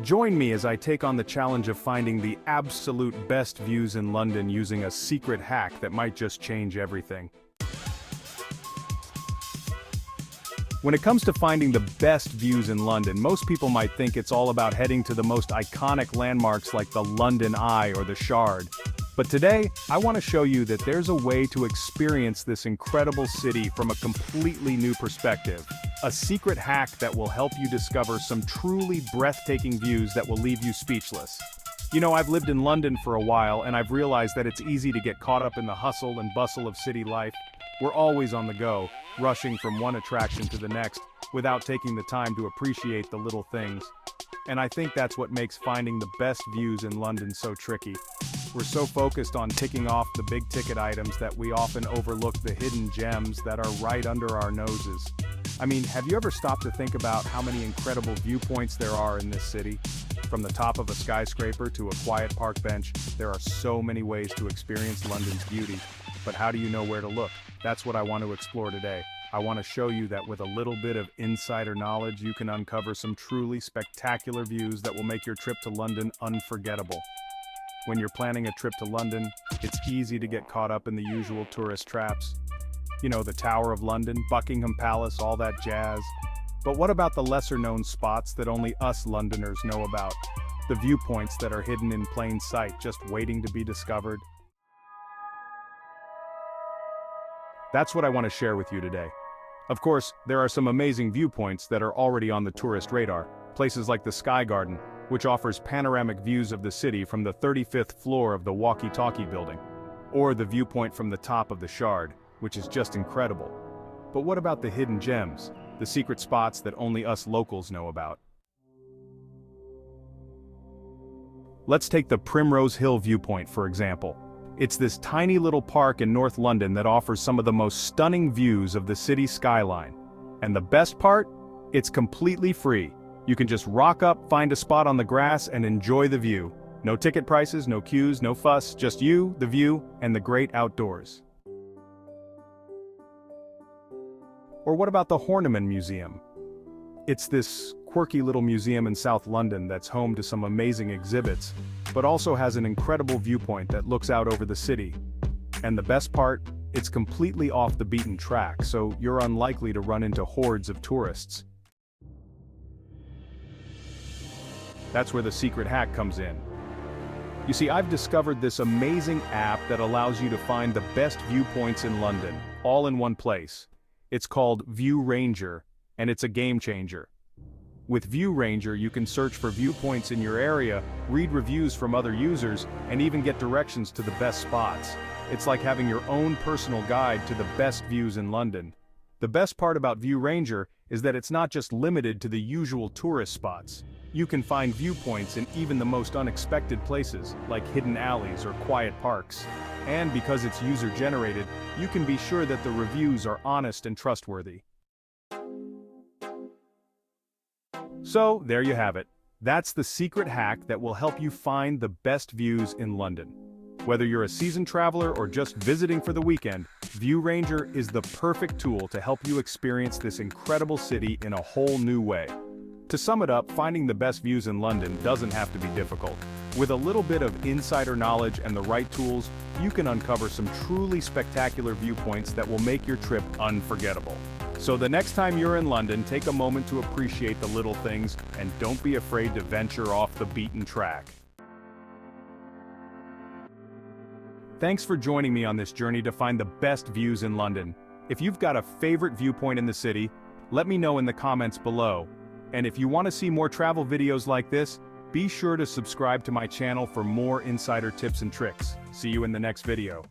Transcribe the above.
Join me as I take on the challenge of finding the absolute best views in London using a secret hack that might just change everything. When it comes to finding the best views in London, most people might think it's all about heading to the most iconic landmarks like the London Eye or the Shard. But today, I want to show you that there's a way to experience this incredible city from a completely new perspective. A secret hack that will help you discover some truly breathtaking views that will leave you speechless. You know, I've lived in London for a while and I've realized that it's easy to get caught up in the hustle and bustle of city life. We're always on the go, rushing from one attraction to the next, without taking the time to appreciate the little things. And I think that's what makes finding the best views in London so tricky. We're so focused on ticking off the big-ticket items that we often overlook the hidden gems that are right under our noses. I mean, have you ever stopped to think about how many incredible viewpoints there are in this city? From the top of a skyscraper to a quiet park bench, there are so many ways to experience London's beauty. But how do you know where to look? That's what I want to explore today. I want to show you that with a little bit of insider knowledge, you can uncover some truly spectacular views that will make your trip to London unforgettable. When you're planning a trip to London, it's easy to get caught up in the usual tourist traps. You know, the Tower of London, Buckingham Palace, all that jazz. But what about the lesser-known spots that only us Londoners know about? The viewpoints that are hidden in plain sight, just waiting to be discovered? That's what I want to share with you today. Of course, there are some amazing viewpoints that are already on the tourist radar. Places like the Sky Garden, which offers panoramic views of the city from the 35th floor of the Walkie Talkie building. Or the viewpoint from the top of the Shard, which is just incredible. But what about the hidden gems, the secret spots that only us locals know about? Let's take the Primrose Hill viewpoint, for example. It's this tiny little park in North London that offers some of the most stunning views of the city skyline. And the best part? It's completely free. You can just rock up, find a spot on the grass, and enjoy the view. No ticket prices, no queues, no fuss, just you, the view, and the great outdoors. Or what about the Horniman Museum? It's this quirky little museum in South London that's home to some amazing exhibits, but also has an incredible viewpoint that looks out over the city. And the best part? It's completely off the beaten track, so you're unlikely to run into hordes of tourists. That's where the secret hack comes in. You see, I've discovered this amazing app that allows you to find the best viewpoints in London, all in one place. It's called View Ranger, and it's a game changer. With View Ranger, you can search for viewpoints in your area, read reviews from other users, and even get directions to the best spots. It's like having your own personal guide to the best views in London. The best part about View Ranger is that it's not just limited to the usual tourist spots. You can find viewpoints in even the most unexpected places, like hidden alleys or quiet parks. And because it's user-generated, you can be sure that the reviews are honest and trustworthy. So, there you have it. That's the secret hack that will help you find the best views in London. Whether you're a seasoned traveler or just visiting for the weekend, View Ranger is the perfect tool to help you experience this incredible city in a whole new way. To sum it up, finding the best views in London doesn't have to be difficult. With a little bit of insider knowledge and the right tools, you can uncover some truly spectacular viewpoints that will make your trip unforgettable. So the next time you're in London, take a moment to appreciate the little things and don't be afraid to venture off the beaten track. Thanks for joining me on this journey to find the best views in London. If you've got a favorite viewpoint in the city, let me know in the comments below. And if you want to see more travel videos like this, be sure to subscribe to my channel for more insider tips and tricks. See you in the next video.